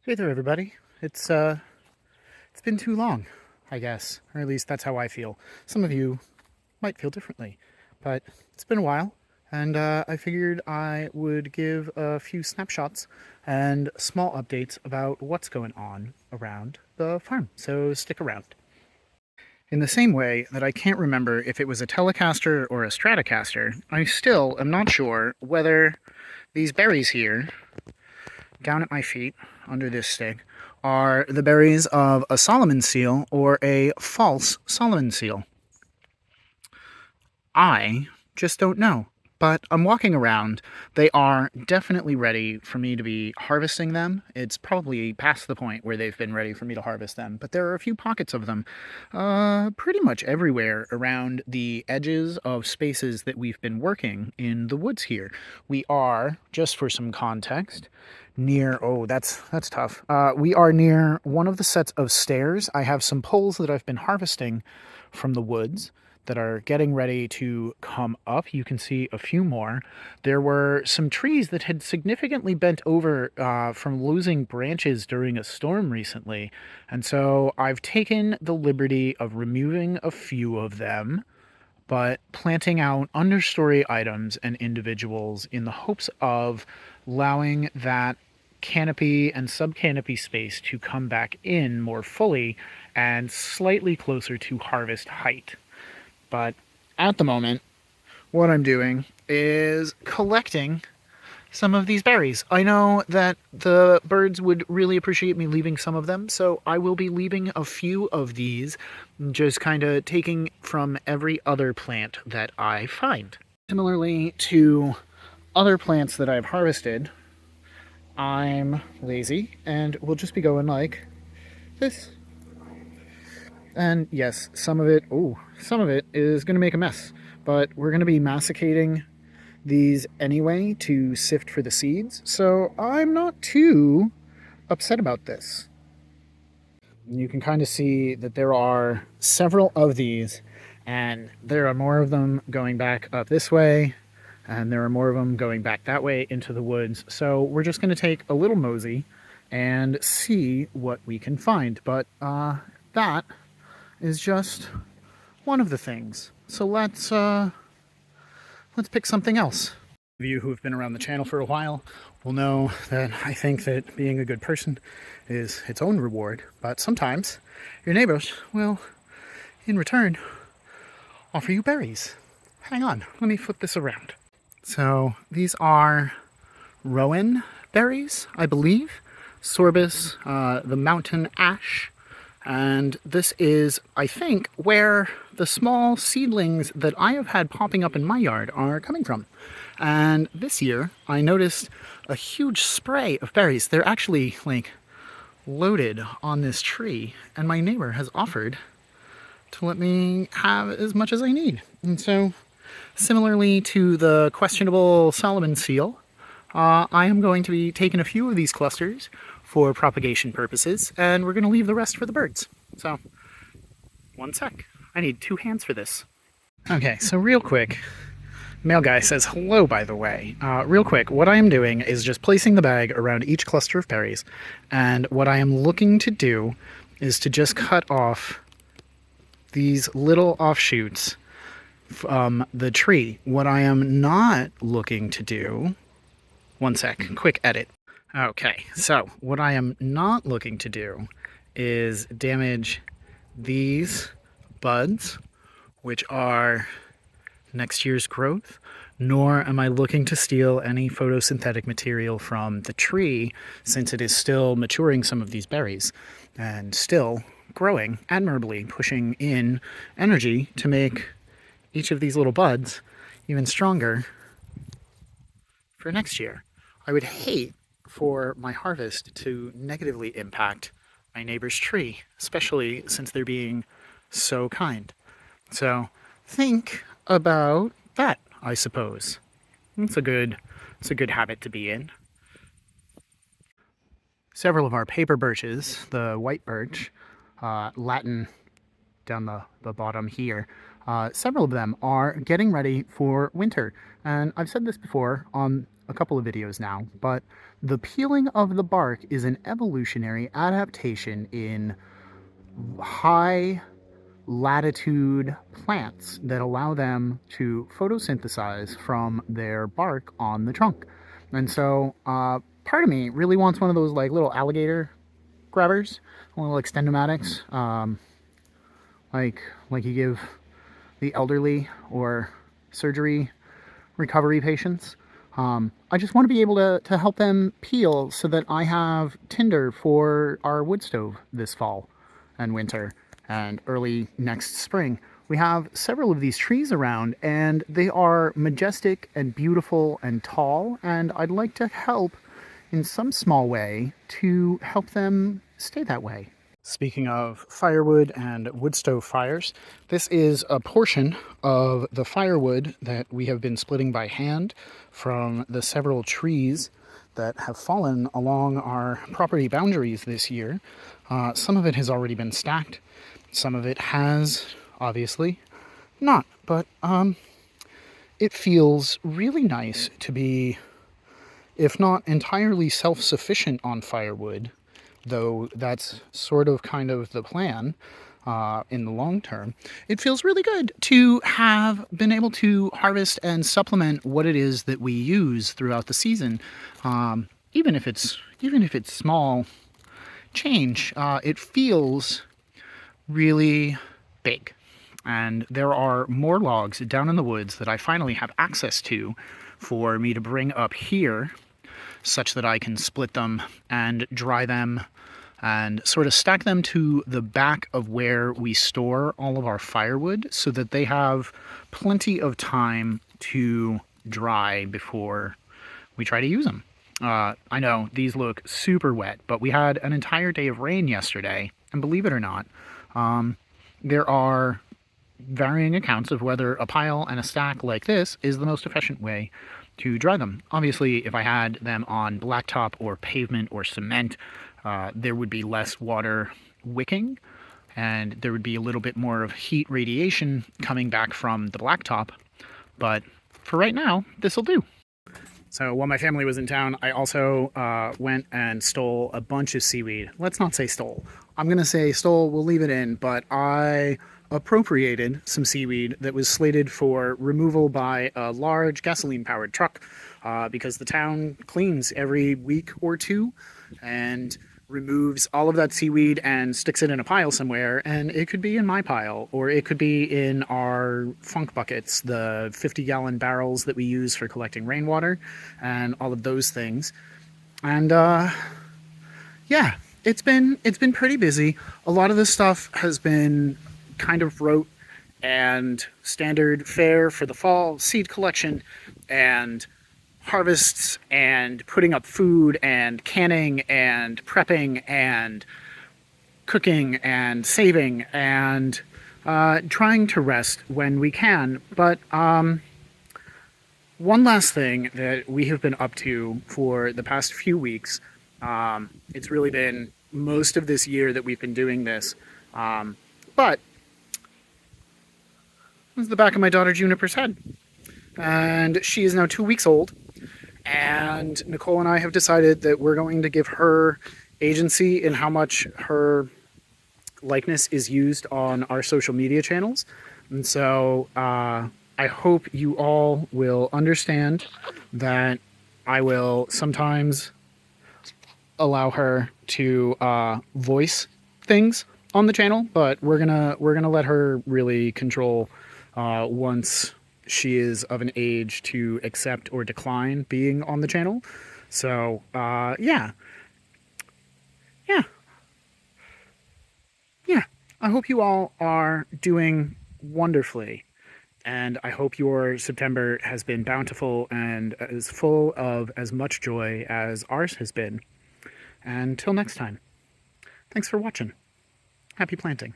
Hey there, everybody. It's been too long, I guess, or at least that's how I feel. Some of you might feel differently, but it's been a while, and I figured I would give a few snapshots and small updates about what's going on around the farm. So stick around. In the same way that I can't remember if it was a Telecaster or a Stratocaster, I still am not sure whether these berries here down at my feet, under this stick, are the berries of a Solomon seal or a false Solomon seal. I just don't know. But I'm walking around. They are definitely ready for me to be harvesting them. It's probably past the point where they've been ready for me to harvest them, but there are a few pockets of them pretty much everywhere around the edges of spaces that we've been working in the woods here. We are, just for some context, near, oh, that's tough. We are near one of the sets of stairs. I have some poles that I've been harvesting from the woods that are getting ready to come up. You can see a few more. There were some trees that had significantly bent over from losing branches during a storm recently, and so I've taken the liberty of removing a few of them, but planting out understory items and individuals in the hopes of allowing that canopy and subcanopy space to come back in more fully and slightly closer to harvest height. But at the moment, what I'm doing is collecting some of these berries. I know that the birds would really appreciate me leaving some of them, so I will be leaving a few of these, just kind of taking from every other plant that I find. Similarly to other plants that I've harvested, I'm lazy and will just be going like this. And yes, some of it is going to make a mess, but we're going to be masticating these anyway to sift for the seeds, so I'm not too upset about this. You can kind of see that there are several of these, and there are more of them going back up this way, and there are more of them going back that way into the woods. So we're just going to take a little mosey and see what we can find. But that is just one of the things. So let's pick something else. Those of you who have been around the channel for a while will know that I think that being a good person is its own reward, but sometimes your neighbors will, in return, offer you berries. Hang on, let me flip this around. So these are Rowan berries, I believe. Sorbus, the mountain ash. And this is, I think, where the small seedlings that I have had popping up in my yard are coming from. And this year, I noticed a huge spray of berries. They're actually, like, loaded on this tree. And my neighbor has offered to let me have as much as I need. And so, similarly to the questionable Solomon seal, I am going to be taking a few of these clusters for propagation purposes, and we're going to leave the rest for the birds. So, one sec. I need 2 hands for this. Okay, so real quick, Mail Guy says hello, by the way. Real quick, what I am doing is just placing the bag around each cluster of berries, and what I am looking to do is to just cut off these little offshoots from the tree. What I am not looking to do... One sec, quick edit. Okay, so what I am not looking to do is damage these buds, which are next year's growth, nor am I looking to steal any photosynthetic material from the tree, since it is still maturing some of these berries and still growing admirably, pushing in energy to make each of these little buds even stronger for next year. I would hate for my harvest to negatively impact my neighbor's tree, especially since they're being so kind. So think about that, I suppose. It's a good habit to be in. Several of our paper birches, the white birch, Latin down the bottom here, several of them are getting ready for winter. And I've said this before on a couple of videos now, but the peeling of the bark is an evolutionary adaptation in high latitude plants that allow them to photosynthesize from their bark on the trunk. And so part of me really wants one of those like little alligator grabbers, little extendomatics, like you give the elderly or surgery recovery patients. I just want to be able to help them peel so that I have tinder for our wood stove this fall and winter and early next spring. We have several of these trees around, and they are majestic and beautiful and tall, and I'd like to help in some small way to help them stay that way. Speaking of firewood and wood stove fires, this is a portion of the firewood that we have been splitting by hand from the several trees that have fallen along our property boundaries this year. Some of it has already been stacked. Some of it has, obviously, not. But it feels really nice to be, if not entirely self-sufficient on firewood, though that's sort of kind of the plan in the long term. It feels really good to have been able to harvest and supplement what it is that we use throughout the season, even if it's small change. It feels really big, and there are more logs down in the woods that I finally have access to for me to bring up here, such that I can split them and dry them and sort of stack them to the back of where we store all of our firewood so that they have plenty of time to dry before we try to use them. I know these look super wet, but we had an entire day of rain yesterday, and believe it or not, there are varying accounts of whether a pile and a stack like this is the most efficient way to dry them. Obviously, if I had them on blacktop or pavement or cement, there would be less water wicking, and there would be a little bit more of heat radiation coming back from the blacktop. But for right now, this will do. So while my family was in town, I also went and stole a bunch of seaweed. Let's not say stole. I'm going to say stole, we'll leave it in, but I appropriated some seaweed that was slated for removal by a large gasoline-powered truck because the town cleans every week or two and removes all of that seaweed and sticks it in a pile somewhere, and it could be in my pile, or it could be in our funk buckets, the 50-gallon barrels that we use for collecting rainwater, and all of those things. And yeah, it's been pretty busy. A lot of this stuff has been kind of rote and standard fare for the fall: seed collection and harvests and putting up food and canning and prepping and cooking and saving and trying to rest when we can. But one last thing that we have been up to for the past few weeks, it's really been most of this year that we've been doing this, but this is the back of my daughter Juniper's head, and she is now 2 weeks old. And Nicole and I have decided that we're going to give her agency in how much her likeness is used on our social media channels. And so I hope you all will understand that I will sometimes allow her to voice things on the channel, but we're gonna let her really control once she is of an age to accept or decline being on the channel. So yeah. I hope you all are doing wonderfully, and I hope your September has been bountiful and as full of as much joy as ours has been. Until next time, thanks for watching. Happy planting.